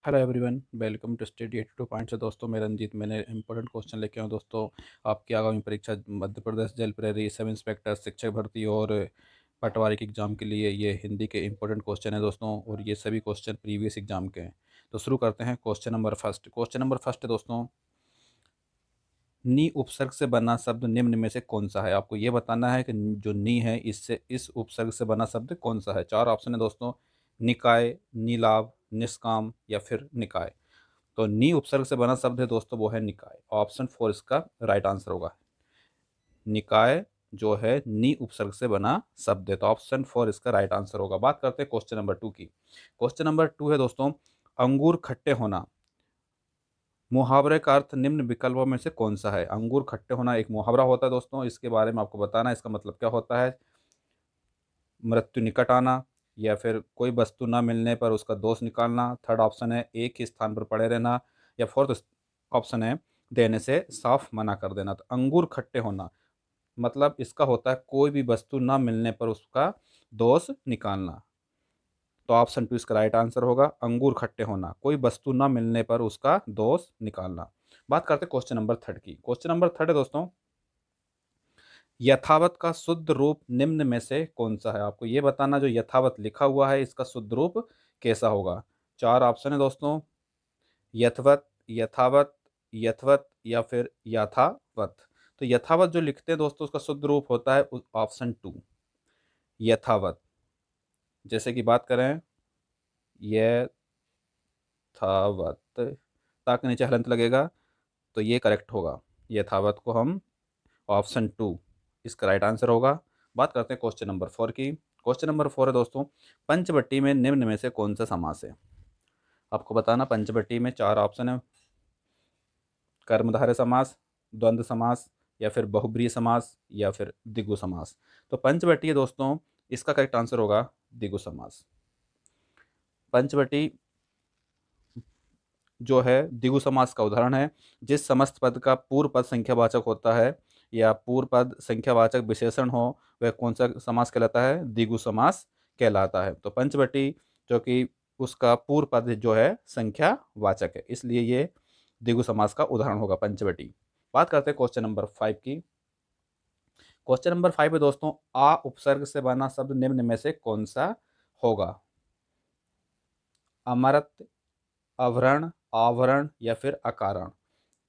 Hello everyone, welcome to study 82 point से। दोस्तों मैं रंजीत, मैंने इंपॉर्टेंट क्वेश्चन लेके आऊँ दोस्तों। आपकी आगामी परीक्षा मध्य प्रदेश जेल प्रहरी, सब इंस्पेक्टर, शिक्षक भर्ती और पटवारी के एग्ज़ाम के लिए ये हिंदी के इंपॉर्टेंट क्वेश्चन है दोस्तों, और ये सभी क्वेश्चन प्रीवियस एग्जाम के हैं। तो शुरू करते हैं। क्वेश्चन नंबर फर्स्ट है दोस्तों। नी उपसर्ग से बना शब्द निम्न में से कौन सा है? आपको ये बताना है कि जो नी है इससे इस उपसर्ग से बना शब्द कौन सा है। चार ऑप्शन है दोस्तों: निकाय, नीलाभ, निष्काम या फिर निकाय। तो नी उपसर्ग से बना शब्द है दोस्तों, वो है निकाय। ऑप्शन 4 इसका राइट आंसर होगा। निकाय जो है नी उपसर्ग से बना शब्द है, तो ऑप्शन 4 इसका राइट आंसर होगा। बात करते हैं क्वेश्चन नंबर 2 की। क्वेश्चन नंबर 2 है दोस्तों, अंगूर खट्टे होना मुहावरे का अर्थ निम्न विकल्पों में से कौन सा है? अंगूर खट्टे होना एक मुहावरा होता है दोस्तों, इसके बारे में आपको बताना है इसका मतलब क्या होता है। मृत्यु निकट आना, या फिर कोई वस्तु न मिलने पर उसका दोष निकालना। थर्ड ऑप्शन है एक ही स्थान पर पड़े रहना, या फोर्थ ऑप्शन है देने से साफ मना कर देना। तो अंगूर खट्टे होना मतलब इसका होता है कोई भी वस्तु न मिलने पर उसका दोष निकालना। तो ऑप्शन 2 इसका राइट आंसर होगा। अंगूर खट्टे होना, कोई वस्तु न मिलने पर उसका दोष निकालना। बात करते हैं क्वेश्चन नंबर 3 की। क्वेश्चन नंबर 3 है दोस्तों, यथावत का शुद्ध रूप निम्न में से कौन सा है? आपको ये बताना जो यथावत लिखा हुआ है इसका शुद्ध रूप कैसा होगा। चार ऑप्शन है दोस्तों: यथवत, यथावत, यथवत या फिर यथावत। तो यथावत जो लिखते हैं दोस्तों उसका शुद्ध रूप होता है ऑप्शन 2 यथावत। जैसे कि बात करें यथावत, ताकि नीचे हलंत लगेगा, तो ये करेक्ट होगा। यथावत को हम ऑप्शन 2 इसका राइट आंसर होगा। बात करते हैं क्वेश्चन नंबर 4 की। क्वेश्चन नंबर 4 है दोस्तों, पंचवटी में निम्न में से कौन सा समास है? आपको बताना पंचवटी में चार ऑप्शन है: कर्मधारय समास, द्वंद्व समास, या फिर बहुब्रीहि समास, या फिर द्विगु समास। तो पंचवटी है दोस्तों, इसका करेक्ट आंसर होगा द्विगु समास। पंचवटी जो है द्विगु समास का उदाहरण है। जिस समस्त पद का पूर्व पद संख्यावाचक होता है या पूर्व पद संख्यावाचक विशेषण हो, वह कौन सा समास कहलाता है? द्विगु समास कहलाता है। तो पंचवटी जो कि उसका पूर्व पद जो है संख्यावाचक है, इसलिए ये द्विगु समास का उदाहरण होगा पंचवटी। बात करते हैं क्वेश्चन नंबर 5 की। क्वेश्चन नंबर 5 है दोस्तों, आ उपसर्ग से बना शब्द निम्न में से कौन सा होगा? अमरत्व, अवरण, आवरण या फिर अकारण।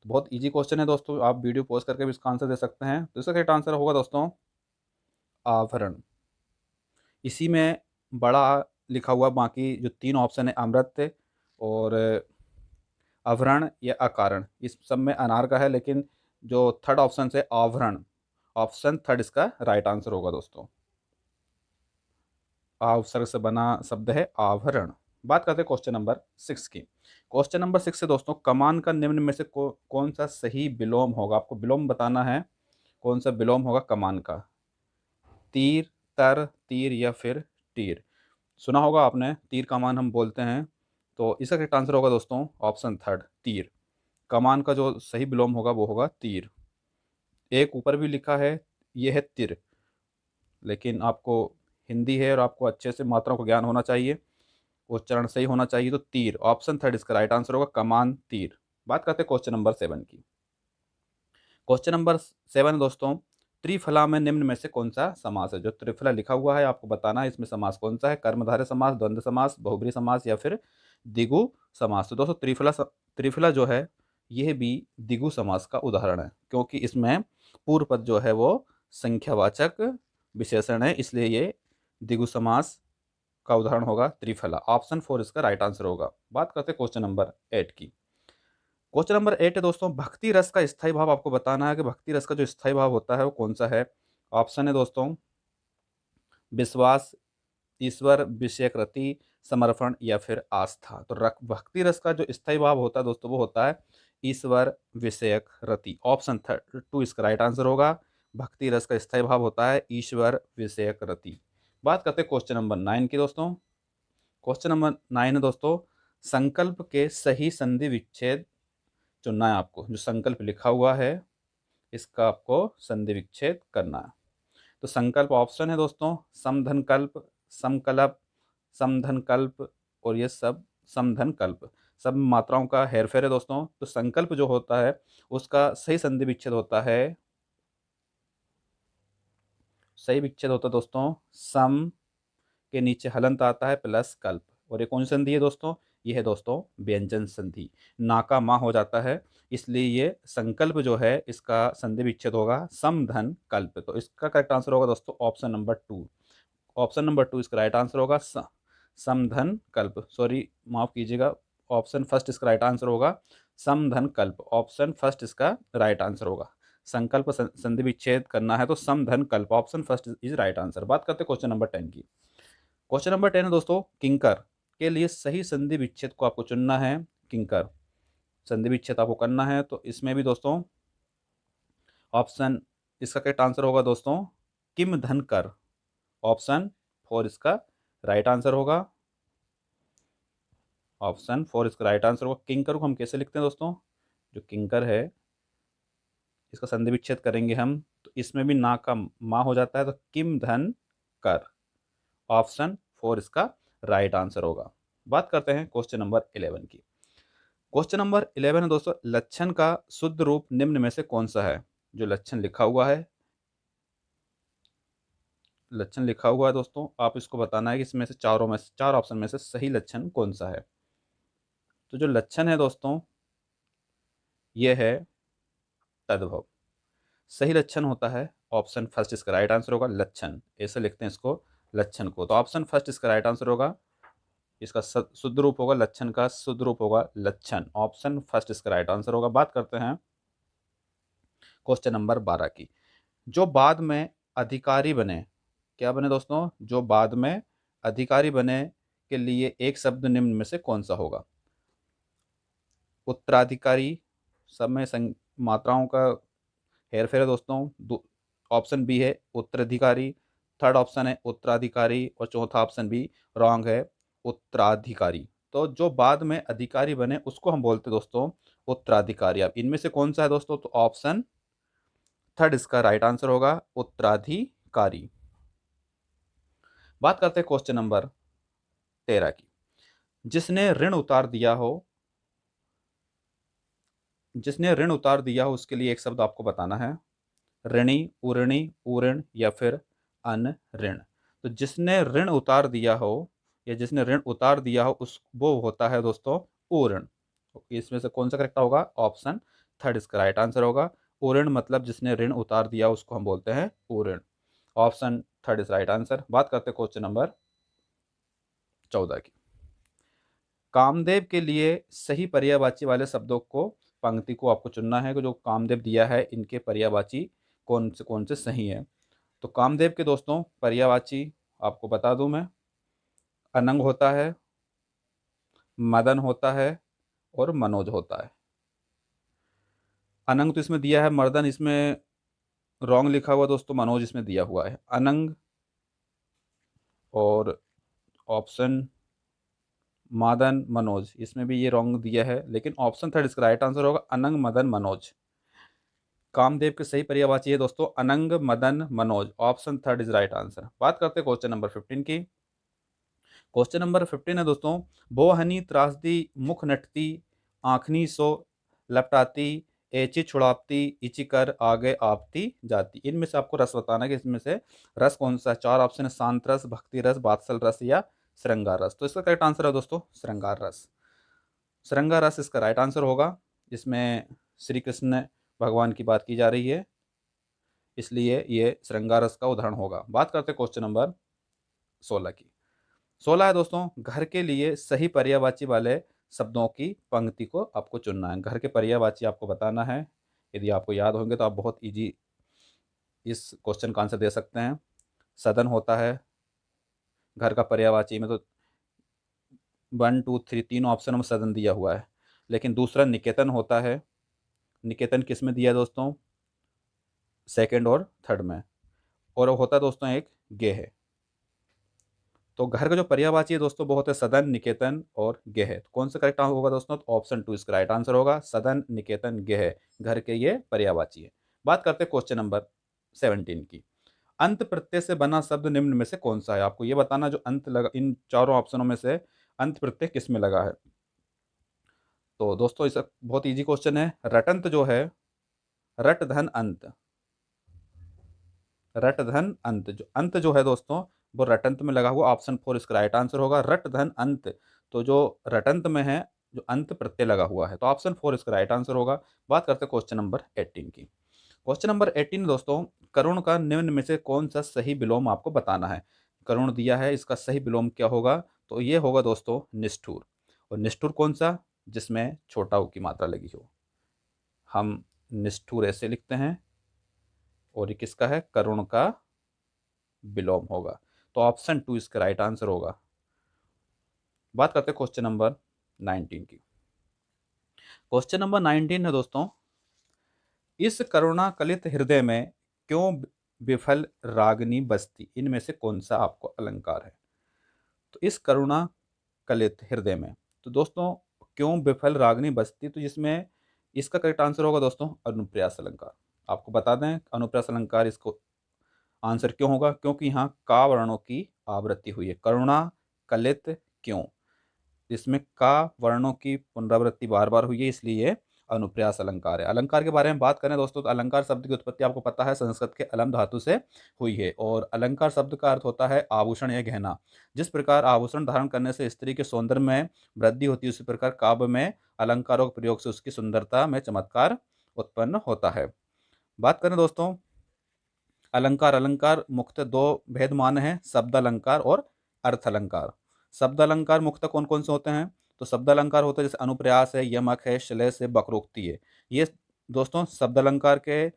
तो बहुत इजी क्वेश्चन है दोस्तों, आप वीडियो पॉज करके भी इसका आंसर दे सकते हैं। तो इसका करेक्ट आंसर होगा दोस्तों आवरण। इसी में बड़ा लिखा हुआ बाकी जो तीन ऑप्शन है अमृत और आवरण या अकारण, इस सब में अनार का है, लेकिन जो थर्ड ऑप्शन से आवरण, ऑप्शन थर्ड इसका राइट आंसर होगा दोस्तों। उपसर्ग से बना शब्द है आवरण। बात करते हैं क्वेश्चन नंबर 6 की। क्वेश्चन नंबर 6 से दोस्तों, कमान का निम्न में से कौन सा सही विलोम होगा? आपको विलोम बताना है, कौन सा विलोम होगा कमान का। तीर, तर, तीर या फिर टीर। सुना होगा आपने, तीर कमान हम बोलते हैं। तो इसका करेक्ट आंसर होगा दोस्तों ऑप्शन थर्ड तीर। कमान का जो सही विलोम होगा वो होगा तीर। एक ऊपर भी लिखा है, ये है तिर, लेकिन आपको हिंदी है और आपको अच्छे से मात्राओं का ज्ञान होना चाहिए, उच्चारण सही होना चाहिए। तो तीर ऑप्शन थर्ड इसका राइट आंसर होगा, कमान तीर। बात करते हैं क्वेश्चन नंबर 7 की। क्वेश्चन नंबर 7 दोस्तों, त्रिफला में निम्न में से कौन सा समास है? जो त्रिफला लिखा हुआ है आपको बताना है इसमें समास कौन सा है। कर्मधारय समास, द्वंद्व समास, बहुब्रीहि समास या फिर द्विगु समास। तो दोस्तों त्रिफला जो है यह भी द्विगु समास का उदाहरण है, क्योंकि इसमें पूर्व पद जो है वो संख्यावाचक विशेषण है, इसलिए ये द्विगु समास का उदाहरण होगा त्रिफला। ऑप्शन 4 इसका राइट आंसर होगा। बात करते हैं क्वेश्चन नंबर 8 की। क्वेश्चन नंबर 8 है दोस्तों, भक्ति रस का स्थायी भाव आपको बताना है कि भक्ति रस का जो स्थायी भाव होता है वो कौन सा है। ऑप्शन है दोस्तों विश्वास, ईश्वर विषयक रति, समर्पण या फिर आस्था। तो भक्ति रस का जो स्थायी भाव होता है दोस्तों वो होता है ईश्वर विषयक रति। ऑप्शन 2 इसका राइट आंसर होगा। भक्ति रस का स्थायी भाव होता है ईश्वर विषयक रति। बात करते हैं क्वेश्चन नंबर 9 की दोस्तों। क्वेश्चन नंबर 9 है दोस्तों, संकल्प के सही संधि विच्छेद चुनना है आपको। जो संकल्प लिखा हुआ है इसका आपको संधि विच्छेद करना है। तो संकल्प ऑप्शन है दोस्तों समधन कल्प, समकल्प, समधन कल्प और ये सब समधन कल्प। सब मात्राओं का हेरफेर है दोस्तों। तो संकल्प जो होता है उसका सही संधि विच्छेद होता है, सही विच्छेद होता है दोस्तों सम के नीचे हलंत आता है प्लस कल्प। और ये कौन सी संधि है दोस्तों? ये है दोस्तों व्यंजन संधि। ना का मा हो जाता है, इसलिए ये संकल्प जो है इसका संधि विच्छेद होगा सम धन कल्प। तो इसका करेक्ट आंसर होगा दोस्तों ऑप्शन नंबर 2। ऑप्शन नंबर 2 इसका राइट आंसर होगा समधन कल्प। सॉरी, माफ कीजिएगा, ऑप्शन फर्स्ट इसका राइट आंसर होगा समधन कल्प। ऑप्शन फर्स्ट इसका राइट आंसर होगा। संकल्प संधि विच्छेद करना है तो समधन कल्प, option first is right answer. बात करते हैं क्वेश्चन नंबर 10 की। क्वेश्चन नंबर 10 है दोस्तों किंकर के लिए सही संधि विच्छेद को आपको चुनना है। किंकर संधि विच्छेद आपको करना है, तो इसमें भी दोस्तों ऑप्शन, इसका करेक्ट आंसर होगा दोस्तों किम धन कर। ऑप्शन 4 इसका राइट आंसर होगा। ऑप्शन 4 इसका राइट आंसर होगा। किंकर को हम कैसे लिखते हैं दोस्तों? जो किंकर है इसका संधि विच्छेद करेंगे हम, तो इसमें भी ना का मा हो जाता है, तो किम धन कर। ऑप्शन 4 इसका राइट आंसर होगा। बात करते हैं क्वेश्चन नंबर 11 की। क्वेश्चन नंबर 11 है दोस्तों लक्षण का शुद्ध रूप निम्न में से कौन सा है? जो लक्षण लिखा हुआ है, लक्षण लिखा हुआ है दोस्तों, आप इसको बताना है कि इसमें से चार ऑप्शन में से सही लक्षण कौन सा है। तो जो लक्षण है दोस्तों ये है तद्भव। सही लक्षण होता है ऑप्शन फर्स्ट इसका राइट आंसर होगा लक्षण, ऐसे लिखते हैं इसको लक्षण को। तो ऑप्शन फर्स्ट इसका राइट आंसर होगा। इसका शुद्ध रूप होगा लक्षण का शुद्ध रूप होगा लक्षण। ऑप्शन फर्स्ट इसका राइट आंसर होगा। बात करते हैं क्वेश्चन नंबर 12 की। जो बाद में अधिकारी बने, क्या बने दोस्तों? जो बाद में अधिकारी बने के लिए एक शब्द निम्न में से कौन सा होगा? उत्तराधिकारी, सब में मात्राओं का हेरफेर है दोस्तों। ऑप्शन बी है उत्तराधिकारी, थर्ड ऑप्शन है उत्तराधिकारी, और चौथा ऑप्शन भी रॉन्ग है उत्तराधिकारी। तो जो बाद में अधिकारी बने उसको हम बोलते हैं दोस्तों उत्तराधिकारी। अब इनमें से कौन सा है दोस्तों? तो ऑप्शन थर्ड इसका राइट आंसर होगा उत्तराधिकारी। बात करते हैं क्वेश्चन नंबर 13 की। जिसने ऋण उतार दिया हो, जिसने ऋण उतार दिया हो उसके लिए एक शब्द आपको बताना है। ऋणी, उऋणी, उऋण या फिर अन ऋण। तो जिसने ऋण उतार दिया हो या जिसने ऋण उतार दिया हो उस वो होता है दोस्तों उऋण। तो इसमें से कौन सा करेक्ट होगा? ऑप्शन थर्ड इसका राइट आंसर होगा। उऋण मतलब जिसने ऋण उतार दिया उसको हम बोलते हैं उऋण। Option third is right answer. बात करते हैं क्वेश्चन नंबर 14 की। कामदेव के लिए सही पर्यायवाची वाले शब्दों को, पंक्ति को आपको चुनना है कि जो कामदेव दिया है इनके पर्यायवाची कौन से सही है। तो कामदेव के दोस्तों पर्यायवाची आपको बता दूं मैं, अनंग होता है, मदन होता है और मनोज होता है। अनंग तो इसमें दिया है, मर्दन इसमें रॉन्ग लिखा हुआ दोस्तों, मनोज इसमें दिया हुआ है। अनंग और ऑप्शन मदन मनोज इसमें भी ये रॉन्ग दिया है, लेकिन ऑप्शन थर्ड इसका राइट आंसर होगा अनंग मदन मनोज। कामदेव के सही पर्यायवाची है दोस्तों अनंग Madan Manoj. Option third is right answer. बात करते हैं क्वेश्चन नंबर 15 की। क्वेश्चन नंबर 15 है दोस्तों बोहनी त्रासदी मुख नटती आंखनी सो लपटाती एची छुड़ाती इची कर आगे आपती जाती। इनमें से आपको रस बताना है कि इसमें से रस कौन सा है। चार ऑप्शन है शांत रस, भक्ति रस, बात्सल रस या श्रृंगार रस। तो इसका करेक्ट आंसर है दोस्तों श्रृंगार रस। श्रृंगार रस इसका राइट आंसर होगा। इसमें श्री कृष्ण भगवान की बात की जा रही है, इसलिए ये श्रृंगार रस का उदाहरण होगा। बात करते हैं क्वेश्चन नंबर 16 की। 16 है दोस्तों घर के लिए सही पर्यायवाची वाले शब्दों की पंक्ति को आपको चुनना है। घर के पर्यायवाची आपको बताना है। यदि आपको याद होंगे तो आप बहुत इजी इस क्वेश्चन का आंसर दे सकते हैं। सदन होता है घर का पर्यायवाची में, तो 1 2 3 तीन ऑप्शन में सदन दिया हुआ है। लेकिन दूसरा निकेतन होता है। निकेतन किस में दिया है दोस्तों? सेकंड और थर्ड में। और होता है दोस्तों एक गेह। तो घर का जो पर्यायवाची है दोस्तों वो होते हैं सदन, निकेतन और गेह। तो कौन सा करेक्ट होगा दोस्तों? तो ऑप्शन 2 इसका राइट आंसर होगा सदन, निकेतन, गेह घर के ये पर्यायवाची है। बात करते हैं क्वेश्चन नंबर 17 की। अंत प्रत्यय से बना शब्द निम्न में से कौन सा है? आपको ये बताना जो अंत लगा, इन चारों ऑप्शनों में से अंत प्रत्यय किस में लगा है। तो दोस्तों इस बहुत इजी क्वेश्चन है। रटंत जो है, रट धन अंत, रट धन अंत, जो अंत जो है दोस्तों वो रटंत में लगा हुआ, ऑप्शन 4 इसका राइट आंसर होगा। रट धन अंत, तो जो रटंत में है जो अंत प्रत्यय लगा हुआ है, तो ऑप्शन 4 इसका राइट आंसर होगा। बात करते हैं क्वेश्चन नंबर 18 की। क्वेश्चन नंबर 18 दोस्तों, करुण का निम्न में से कौन सा सही विलोम आपको बताना है। करुण दिया है, इसका सही विलोम क्या होगा, तो ये होगा दोस्तों निष्ठुर। और निष्ठुर कौन सा, जिसमें छोटा ऊ की मात्रा लगी हो, हम निष्ठुर ऐसे लिखते हैं, और ये किसका है, करुण का विलोम होगा। तो ऑप्शन 2 इसका राइट आंसर होगा। बात करते हैं क्वेश्चन नंबर 19 की। क्वेश्चन नंबर 19 है दोस्तों, इस करुणा कलित हृदय में क्यों विफल रागनी बसती, इनमें से कौन सा आपको अलंकार है। तो इस करुणा कलित हृदय में, तो दोस्तों क्यों विफल रागनी बसती, तो जिसमें इसका करेक्ट आंसर होगा दोस्तों अनुप्रास अलंकार। आपको बता दें अनुप्रास अलंकार इसको आंसर क्यों होगा, क्योंकि यहाँ का वर्णों की आवृत्ति हुई है। करुणा कलित क्यों, इसमें का वर्णों की पुनरावृत्ति बार बार हुई है, इसलिए ये अनुप्रास अलंकार है। अलंकार के बारे में बात करें दोस्तों, तो अलंकार शब्द की उत्पत्ति आपको पता है संस्कृत के अलम धातु से हुई है, और अलंकार शब्द का अर्थ होता है आभूषण या गहना। जिस प्रकार आभूषण धारण करने से स्त्री के सौंदर्य में वृद्धि होती है, उसी प्रकार काव्य में अलंकारों के प्रयोग से उसकी सुंदरता में चमत्कार उत्पन्न होता है। बात करें दोस्तों अलंकार, अलंकार मुख्यतः दो भेद माने हैं, शब्द अलंकार और अर्थ अलंकार। शब्द अलंकार मुख्यतः कौन कौन से होते हैं, तो शब्द अलंकार होते हैं जैसे अनुप्रास है, यमक है, श्लेष है, वक्रोक्ति है। ये दोस्तों शब्द अलंकार के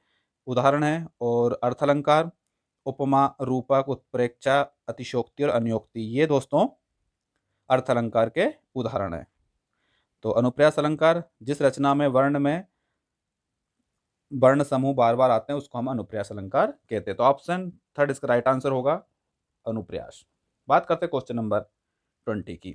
उदाहरण हैं। और अर्थ अलंकार उपमा, रूपक, उत्प्रेक्षा, अतिशोक्ति और अन्योक्ति, ये दोस्तों अर्थ अलंकार के उदाहरण हैं। तो अनुप्रास अलंकार जिस रचना में वर्ण में वर्ण समूह बार बार आते हैं उसको हम अनुप्रास अलंकार कहते हैं। तो ऑप्शन 3 इसका राइट आंसर होगा अनुप्रास। बात करते हैं क्वेश्चन नंबर 20 की।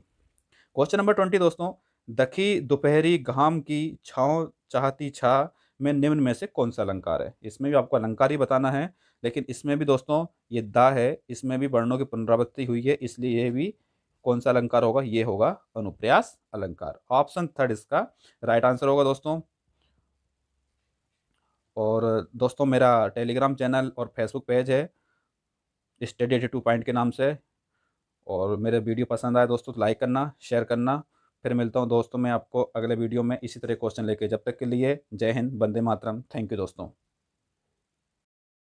क्वेश्चन नंबर 20 दोस्तों, दखी दोपहरी घाम की छाँव चाहती छा में निम्न में से कौन सा अलंकार है। इसमें भी आपको अलंकार ही बताना है, लेकिन इसमें भी दोस्तों ये दा है, इसमें भी वर्णों की पुनरावृत्ति हुई है, इसलिए ये भी कौन सा अलंकार होगा, ये होगा अनुप्रास अलंकार। ऑप्शन 3 इसका राइट आंसर होगा दोस्तों। और दोस्तों मेरा टेलीग्राम चैनल और फेसबुक पेज है स्टडी 82 पॉइंट के नाम से। और मेरे वीडियो पसंद आए दोस्तों तो लाइक करना, शेयर करना। फिर मिलता हूँ दोस्तों मैं आपको अगले वीडियो में इसी तरह क्वेश्चन लेके। जब तक के लिए जय हिंद, वंदे मातरम। थैंक यू दोस्तों।